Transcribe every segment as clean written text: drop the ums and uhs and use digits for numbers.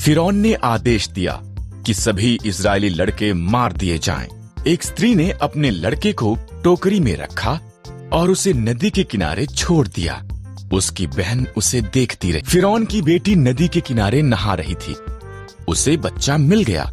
फिरौन ने आदेश दिया कि सभी इजरायली लड़के मार दिए जाएं। एक स्त्री ने अपने लड़के को टोकरी में रखा और उसे नदी के किनारे छोड़ दिया। उसकी बहन उसे देखती रही। फिरौन की बेटी नदी के किनारे नहा रही थी। उसे बच्चा मिल गया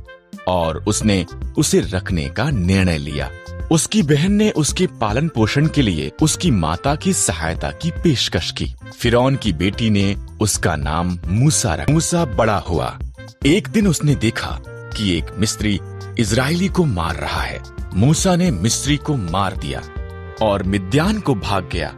और उसने उसे रखने का निर्णय लिया। उसकी बहन ने उसके पालन पोषण के लिए उसकी माता की सहायता की पेशकश की। फिरौन की बेटी ने उसका नाम मूसा रखा। मूसा बड़ा हुआ। एक दिन उसने देखा कि एक मिस्री इजरायली को मार रहा है। मूसा ने मिस्री को मार दिया और मिद्यान को भाग गया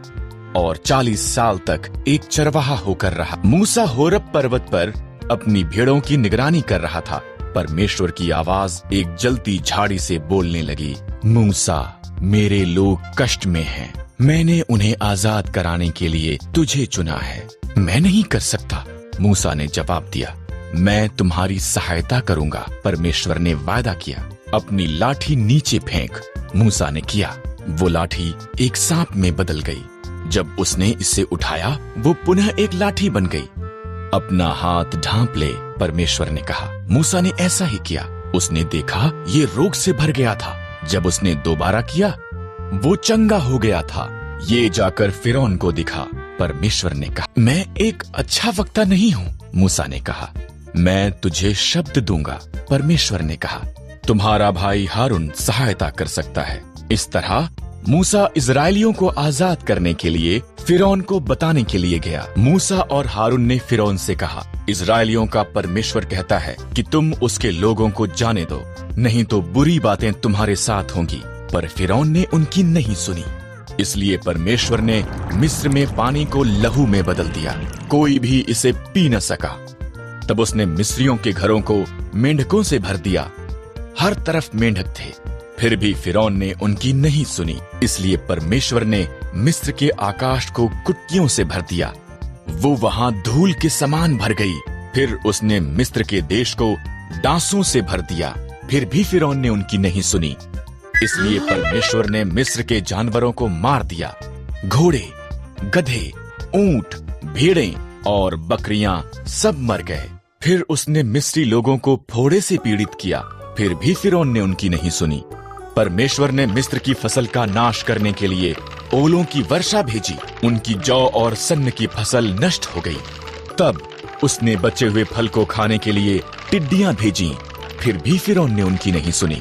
और 40 साल तक एक चरवाहा होकर रहा। मूसा होरब पर्वत पर अपनी भेड़ों की निगरानी कर रहा था। परमेश्वर की आवाज एक जलती झाड़ी से बोलने लगी, मूसा, मेरे लोग कष्ट में हैं। मैंने उन्हें आजाद कराने के लिए तुझे चुना है। मैं नहीं कर सकता, मूसा ने जवाब दिया। मैं तुम्हारी सहायता करूंगा। परमेश्वर ने वादा किया। अपनी लाठी नीचे फेंक। मूसा ने किया। वो लाठी एक सांप में बदल गई। जब उसने इसे उठाया, वो पुनः एक लाठी बन गई। अपना हाथ ढांप ले, परमेश्वर ने कहा। मूसा ने ऐसा ही किया। उसने देखा ये रोग से भर गया था। जब उसने दोबारा किया, वो चंगा हो गया था। ये जाकर फिरौन को दिखा। परमेश्वर ने कहा, मैं एक अच्छा वक्ता नहीं हूँ। मूसा ने कहा, मैं तुझे शब्द दूंगा। परमेश्वर ने कहा, तुम्हारा भाई हारून सहायता कर सकता है। इस तरह मूसा इजरायलियों को आजाद करने के लिए फिरौन को बताने के लिए गया। मूसा और हारून ने फिरौन से कहा, इजरायलियों का परमेश्वर कहता है कि तुम उसके लोगों को जाने दो, नहीं तो बुरी बातें तुम्हारे साथ होंगी। पर फिरौन ने उनकी नहीं सुनी। इसलिए परमेश्वर ने मिस्र में पानी को लहू में बदल दिया। कोई भी इसे पी न सका। तब उसने मिस्रियों के घरों को मेंढकों से भर दिया। हर तरफ मेंढक थे। फिर भी फिरौन ने उनकी नहीं सुनी। इसलिए परमेश्वर ने मिस्र के आकाश को कुटकियों से भर दिया। वो वहां धूल के समान भर गई। फिर उसने मिस्र के देश को डांसों से भर दिया। फिर भी फिरौन ने उनकी नहीं सुनी। इसलिए परमेश्वर ने मिस्र के जानवरों को मार दिया। घोड़े, गधे, ऊंट, भेड़ें और बकरियां सब मर गए। फिर उसने मिस्री लोगों को फोड़े से पीड़ित किया। फिर भी फिरौन ने उनकी नहीं सुनी। परमेश्वर ने मिस्र की फसल का नाश करने के लिए ओलों की वर्षा भेजी। उनकी जौ और सन्न की फसल नष्ट हो गई। तब उसने बचे हुए फल को खाने के लिए टिड्डियां भेजी। फिर भी फिरौन ने उनकी नहीं सुनी।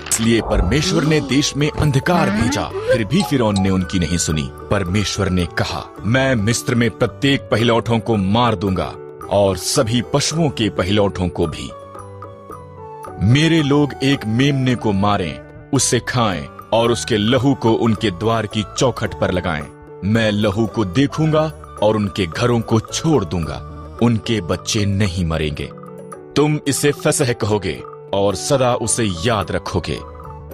इसलिए परमेश्वर ने देश में अंधकार भेजा। फिर भी फिरौन ने उनकी नहीं सुनी। परमेश्वर ने कहा, मैं मिस्र में प्रत्येक पहिलौठों को मार दूंगा और सभी पशुओं के पहिलौठों को भी। मेरे लोग एक मेमने को मारें, उससे खाएं और उसके लहू को उनके द्वार की चौखट पर लगाएं। मैं लहू को देखूंगा और उनके घरों को छोड़ दूंगा। उनके बच्चे नहीं मरेंगे। तुम इसे फसह कहोगे और सदा उसे याद रखोगे।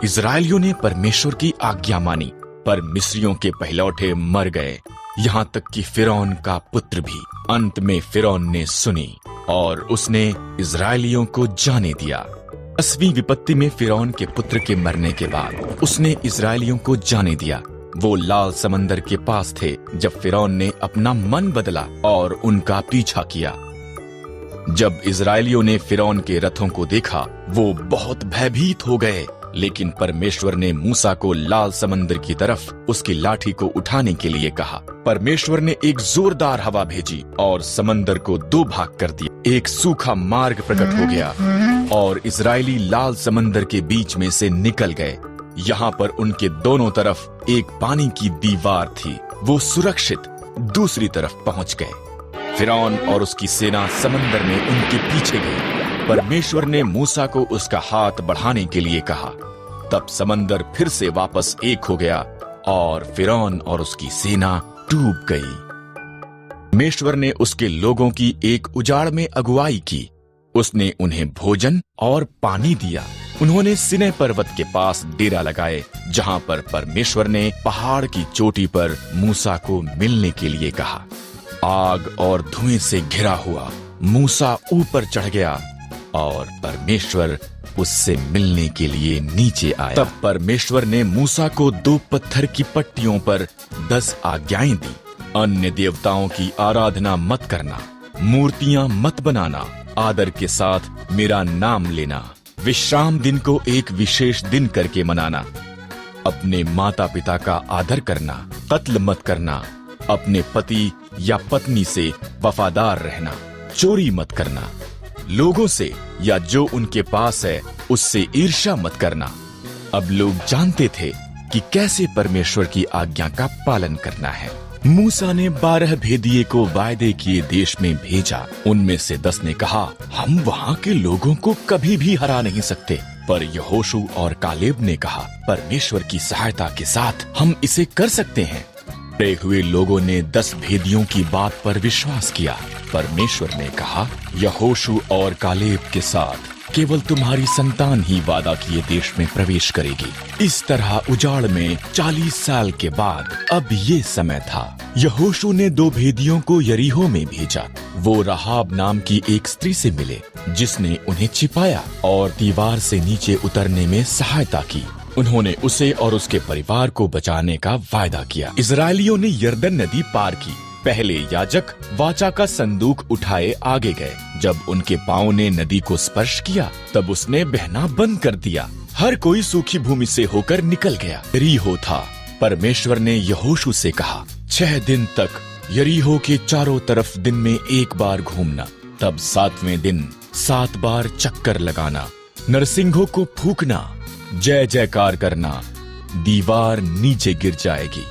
इजरायलियों ने परमेश्वर की आज्ञा मानी, पर मिस्रियों के पहिलौठे मर गए, यहाँ तक कि फिरौन का पुत्र भी। अंत में फिरौन ने सुनी और उसने इजरायलियों को जाने दिया। 10वीं विपत्ति में फिरौन के पुत्र के मरने के बाद उसने इजरायलियों को जाने दिया। वो लाल समंदर के पास थे जब फिरौन ने अपना मन बदला और उनका पीछा किया। जब इजरायलियों ने फिरौन के रथों को देखा, वो बहुत भयभीत हो गए। लेकिन परमेश्वर ने मूसा को लाल समंदर की तरफ उसकी लाठी को उठाने के लिए कहा। परमेश्वर ने एक जोरदार हवा भेजी और समंदर को 2 भाग कर दिया। एक सूखा मार्ग प्रकट हो गया और इजरायली लाल समंदर के बीच में से निकल गए। यहाँ पर उनके दोनों तरफ एक पानी की दीवार थी। वो सुरक्षित दूसरी तरफ पहुंच गए। फिरौन और उसकी सेना समंदर में उनके पीछे गई। परमेश्वर ने मूसा को उसका हाथ बढ़ाने के लिए कहा। तब समंदर फिर से वापस एक हो गया और फिरौन और उसकी सेना डूब गई। परमेश्वर ने उसके लोगों की एक उजाड़ में अगुवाई की। उसने उन्हें भोजन और पानी दिया। उन्होंने सिनै पर्वत के पास डेरा लगाए, जहां पर परमेश्वर ने पहाड़ की चोटी पर मूसा को मिलने के लिए कहा। आग और धुएं से घिरा हुआ मूसा ऊपर चढ़ गया और परमेश्वर उससे मिलने के लिए नीचे आया। तब परमेश्वर ने मूसा को 2 पत्थर की पट्टियों पर 10 आज्ञाएं दी। अन्य देवताओं की आराधना मत करना, मूर्तियां मत बनाना, आदर के साथ मेरा नाम लेना, विश्राम दिन को एक विशेष दिन करके मनाना, अपने माता पिता का आदर करना, कत्ल मत करना, अपने पति या पत्नी से वफादार रहना, चोरी मत करना, लोगों से या जो उनके पास है उससे ईर्ष्या मत करना। अब लोग जानते थे कि कैसे परमेश्वर की आज्ञा का पालन करना है। मूसा ने 12 भेदिए को वायदे किए देश में भेजा। उनमें से 10 ने कहा, हम वहाँ के लोगों को कभी भी हरा नहीं सकते। पर यहोशू और कालेब ने कहा, परमेश्वर की सहायता के साथ हम इसे कर सकते हैं। डरे हुए लोगों ने 10 भेदियों की बात पर विश्वास किया। परमेश्वर ने कहा, यहोशू और कालेब के साथ केवल तुम्हारी संतान ही वादा किए देश में प्रवेश करेगी। इस तरह उजाड़ में 40 साल के बाद अब ये समय था। यहोशू ने 2 भेदियों को यरीहो में भेजा। वो राहाब नाम की एक स्त्री से मिले, जिसने उन्हें छिपाया और दीवार से नीचे उतरने में सहायता की। उन्होंने उसे और उसके परिवार को बचाने का वायदा किया। इजरायलियों ने यरदन नदी पार की। पहले याजक वाचा का संदूक उठाए आगे गए। जब उनके पांव ने नदी को स्पर्श किया, तब उसने बहना बंद कर दिया। हर कोई सूखी भूमि से होकर निकल गया। यरीहो था। परमेश्वर ने यहोशू से कहा, 6 दिन तक यरीहो के चारों तरफ दिन में एक बार घूमना, तब 7वें दिन 7 बार चक्कर लगाना, नरसिंहों को फूंकना, जय जयकार करना, दीवार नीचे गिर जाएगी।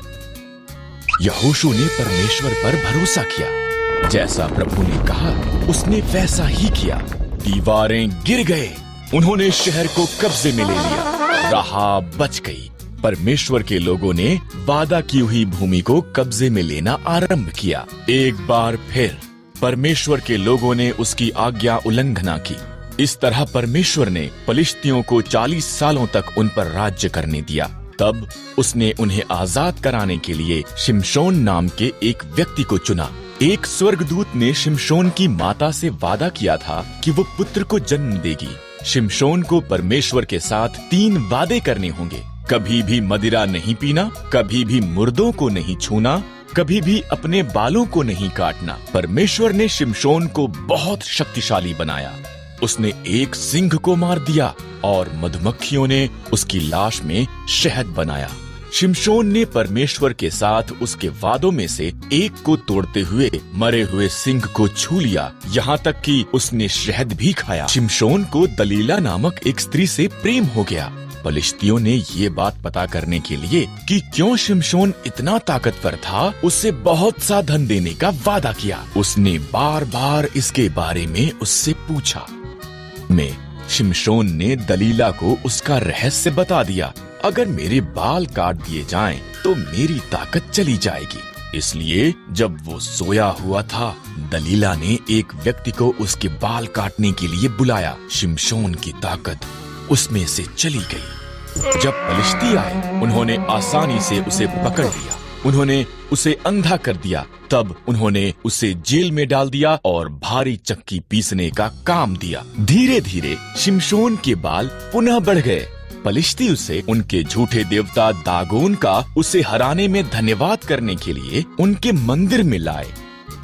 यहोशू ने परमेश्वर पर भरोसा किया। जैसा प्रभु ने कहा उसने वैसा ही किया। दीवारें गिर गए। उन्होंने शहर को कब्जे में ले लिया। राहाब बच गई। परमेश्वर के लोगों ने वादा की हुई भूमि को कब्जे में लेना आरंभ किया। एक बार फिर परमेश्वर के लोगों ने उसकी आज्ञा उल्लंघना की। इस तरह परमेश्वर ने पलिश्तियों को 40 सालों तक उन पर राज्य करने दिया। तब उसने उन्हें आजाद कराने के लिए शिमशोन नाम के एक व्यक्ति को चुना। एक स्वर्गदूत ने शिमशोन की माता से वादा किया था कि वो पुत्र को जन्म देगी। शिमशोन को परमेश्वर के साथ 3 वादे करने होंगे। कभी भी मदिरा नहीं पीना, कभी भी मुर्दों को नहीं छूना, कभी भी अपने बालों को नहीं काटना। परमेश्वर ने शिमशोन को बहुत शक्तिशाली बनाया। उसने एक सिंह को मार दिया और मधुमक्खियों ने उसकी लाश में शहद बनाया। शिमशोन ने परमेश्वर के साथ उसके वादों में से एक को तोड़ते हुए मरे हुए सिंह को छू लिया, यहाँ तक कि उसने शहद भी खाया। शिमशोन को दलीला नामक एक स्त्री से प्रेम हो गया। पलिश्तियों ने ये बात पता करने के लिए कि क्यों शिमशोन इतना ताकतवर था, उससे बहुत सा धन देने का वादा किया। उसने बार बार इसके बारे में उससे पूछा। शिमशोन ने दलीला को उसका रहस्य बता दिया। अगर मेरे बाल काट दिए जाएं, तो मेरी ताकत चली जाएगी। इसलिए जब वो सोया हुआ था, दलीला ने एक व्यक्ति को उसके बाल काटने के लिए बुलाया। शिमशोन की ताकत उसमें से चली गई। जब पलिश्ती आए, उन्होंने आसानी से उसे पकड़ लिया। उन्होंने उसे अंधा कर दिया। तब उन्होंने उसे जेल में डाल दिया और भारी चक्की पीसने का काम दिया। धीरे धीरे शिमशोन के बाल पुनः बढ़ गए। पलिश्ती उसे उनके झूठे देवता दागोन का उसे हराने में धन्यवाद करने के लिए उनके मंदिर में लाए।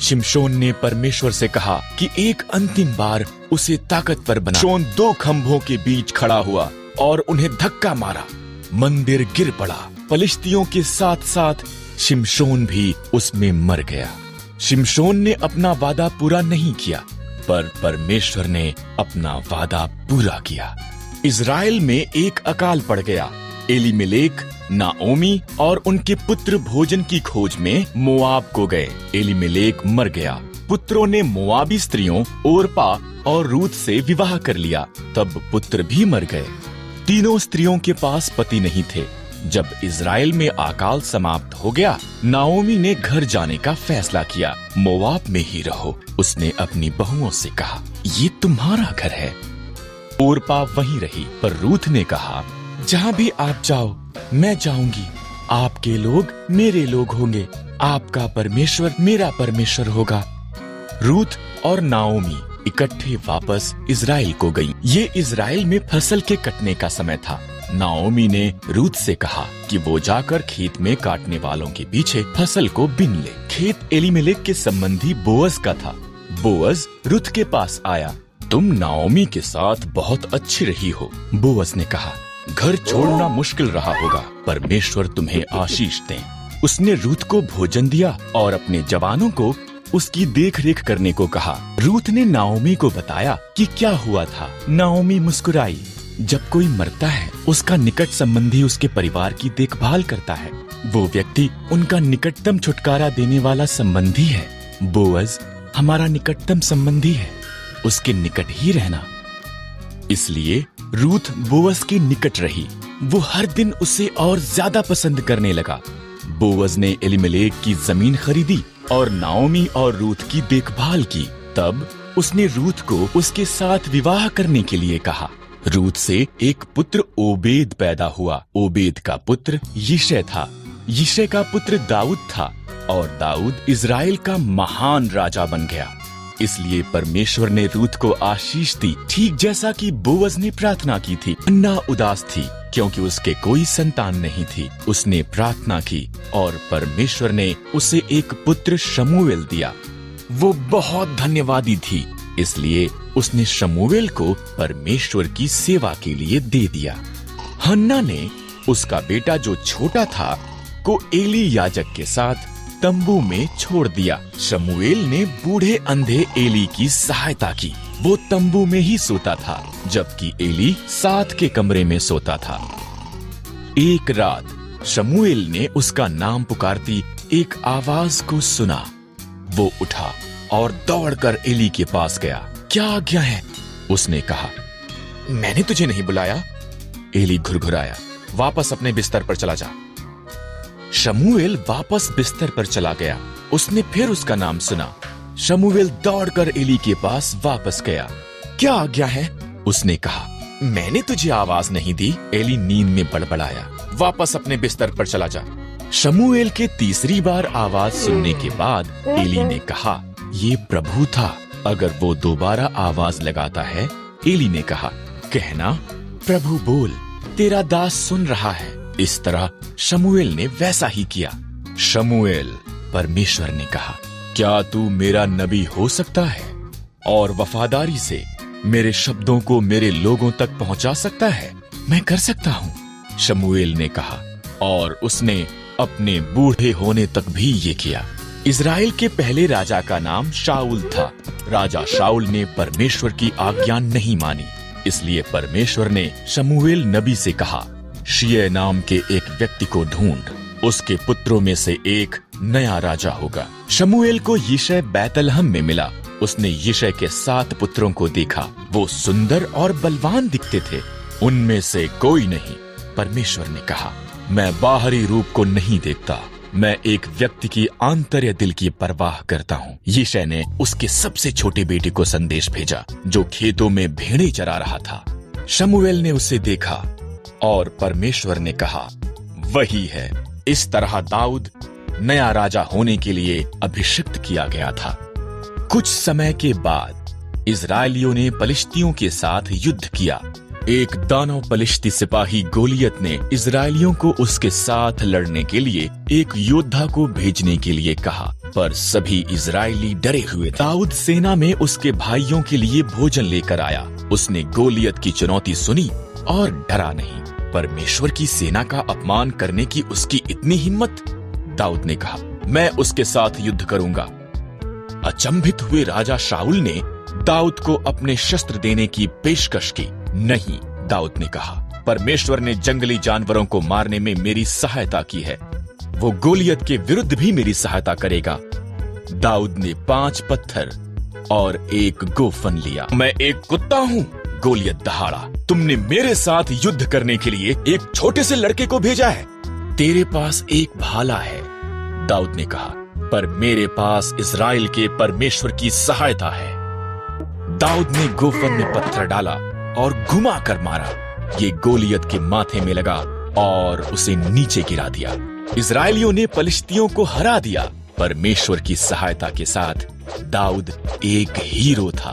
शिमशोन ने परमेश्वर से कहा कि एक अंतिम बार उसे ताकतवर बना। शिमशोन 2 खंभों के बीच खड़ा हुआ और उन्हें धक्का मारा। मंदिर गिर पड़ा। पलिश्तियों के साथ साथ शिमशोन भी उसमें मर गया। शिमशोन ने अपना वादा पूरा नहीं किया, पर परमेश्वर ने अपना वादा पूरा किया। इज़राइल में एक अकाल पड़ गया। एलीमेलेक, नाओमी और उनके पुत्र भोजन की खोज में मोआब को गए। एलीमेलेक मर गया। पुत्रों ने मोआबी स्त्रियों ओरपा और रूत से विवाह कर लिया। तब पुत्र भी मर गए। तीनों स्त्रियों के पास पति नहीं थे। जब इज़राइल में अकाल समाप्त हो गया, नाओमी ने घर जाने का फैसला किया। मोआब में ही रहो, उसने अपनी बहुओं से कहा। ये तुम्हारा घर है। ओरपा वहीं रही, पर रूथ ने कहा, जहाँ भी आप जाओ मैं जाऊंगी। आपके लोग मेरे लोग होंगे, आपका परमेश्वर मेरा परमेश्वर होगा। रूथ और नाओमी इकट्ठे वापस इज़राइल को गईं। ये इज़राइल में फसल के कटने का समय था। नाओमी ने रूथ से कहा कि वो जाकर खेत में काटने वालों के पीछे फसल को बीन ले। खेत एलीमेलेक के संबंधी बोअज का था। बोअज रुथ के पास आया। तुम नाओमी के साथ बहुत अच्छी रही हो, बोअज ने कहा। घर छोड़ना मुश्किल रहा होगा, परमेश्वर तुम्हें आशीष दे। उसने रूथ को भोजन दिया और अपने जवानों को उसकी देखरेख करने को कहा। रूथ ने नाओमी को बताया कि क्या हुआ था। नाओमी मुस्कुराई। जब कोई मरता है, उसका निकट संबंधी उसके परिवार की देखभाल करता है। वो व्यक्ति उनका निकटतम छुटकारा देने वाला संबंधी है। बोअज हमारा निकटतम संबंधी है, उसके निकट ही रहना। इसलिए रूथ बोअज के निकट रही। वो हर दिन उसे और ज्यादा पसंद करने लगा। बोअज ने एलीमेलेक की जमीन खरीदी और नाओमी और रूथ की देखभाल की। तब उसने रूथ को उसके साथ विवाह करने के लिए कहा। रूथ से एक पुत्र ओबेद पैदा हुआ। ओबेद का पुत्र यिशै था। यिशै का पुत्र दाऊद था और दाऊद इज़राइल का महान राजा बन गया। इसलिए परमेश्वर ने रूथ को आशीष दी, ठीक जैसा कि बोअज ने प्रार्थना की थी। अन्ना उदास थी क्योंकि उसके कोई संतान नहीं थी। उसने प्रार्थना की और परमेश्वर ने उसे एक पुत्र शमूएल दिया। वो बहुत धन्यवादी थी, इसलिए उसने शमूएल को परमेश्वर की सेवा के लिए दे दिया। हन्ना ने उसका बेटा जो छोटा था को एली याजक के साथ तंबू में छोड़ दिया। शमूएल ने बूढ़े अंधे एली की सहायता की। वो तंबू में ही सोता था, जबकि एली साथ के कमरे में सोता था। एक रात शमूएल ने उसका नाम पुकारती एक आवाज को सुना। वो उठा और दौड़कर एली के पास गया। क्या आज्ञा है? उसने कहा। मैंने तुझे नहीं बुलाया। एली घुरघुराया। वापस अपने बिस्तर पर चला जा। शमूएल वापस बिस्तर पर चला गया। उसने फिर उसका नाम सुना। शमूएल दौड़कर एली के पास वापस गया। क्या आज्ञा है? उसने कहा। मैंने तुझे आवाज नहीं दी। एली नींद में बड़बड़ाया। वापस अपने बिस्तर पर चला जा। शमूएल के तीसरी बार आवाज सुनने के बाद एली ने कहा, ये प्रभु था। अगर वो दोबारा आवाज लगाता है, एली ने कहा, कहना, प्रभु बोल, तेरा दास सुन रहा है। इस तरह शमूएल ने वैसा ही किया। शमूएल, परमेश्वर ने कहा, क्या तू मेरा नबी हो सकता है और वफादारी से मेरे शब्दों को मेरे लोगों तक पहुंचा सकता है? मैं कर सकता हूँ, शमूएल ने कहा, और उसने अपने बूढ़े होने तक भी ये किया। इज़राइल के पहले राजा का नाम शाऊल था। राजा शाऊल ने परमेश्वर की आज्ञा नहीं मानी, इसलिए परमेश्वर ने शमूएल नबी से कहा, शिये नाम के एक व्यक्ति को ढूंढ, उसके पुत्रों में से एक नया राजा होगा। शमूएल को यिशै बैतलहम में मिला। उसने यिशै के 7 पुत्रों को देखा। वो सुंदर और बलवान दिखते थे। उनमें से कोई नहीं। परमेश्वर ने कहा, मैं बाहरी रूप को नहीं देखता, मैं एक व्यक्ति की आंतर्य दिल की परवाह करता हूँ। यिशै ने उसके सबसे छोटे बेटे को संदेश भेजा, जो खेतों में भेड़ें चरा रहा था। शमूएल ने उसे देखा और परमेश्वर ने कहा, वही है। इस तरह दाऊद नया राजा होने के लिए अभिषिक्त किया गया था। कुछ समय के बाद इज़राइलियों ने पलिश्तियों के साथ युद्ध किया। एक दानव पलिश्ती सिपाही गोलियत ने इज़राइलियों को उसके साथ लड़ने के लिए एक योद्धा को भेजने के लिए कहा, पर सभी इज़राइली डरे हुए थे। दाऊद सेना में उसके भाइयों के लिए भोजन लेकर आया। उसने गोलियत की चुनौती सुनी और डरा नहीं। परमेश्वर की सेना का अपमान करने की उसकी इतनी हिम्मत। दाऊद ने कहा, मैं उसके साथ युद्ध करूंगा। अचंभित हुए राजा शाऊल ने दाऊद को अपने शस्त्र देने की पेशकश की। नहीं, दाऊद ने कहा, परमेश्वर ने जंगली जानवरों को मारने में मेरी सहायता की है, वो गोलियत के विरुद्ध भी मेरी सहायता करेगा। दाऊद ने 5 पत्थर और एक गोफन लिया। मैं एक कुत्ता हूँ, गोलियत दहाड़ा। तुमने मेरे साथ युद्ध करने के लिए एक छोटे से लड़के को भेजा है। तेरे पास एक भाला है, दाऊद ने कहा, पर मेरे पास इज़राइल के परमेश्वर की सहायता है। दाऊद ने गोफन में पत्थर डाला और घुमा कर मारा। ये गोलियत के माथे में लगा और उसे नीचे गिरा दिया। इज़राइलियों ने पलिश्तियों को हरा दिया। परमेश्वर की सहायता के साथ दाऊद एक हीरो था।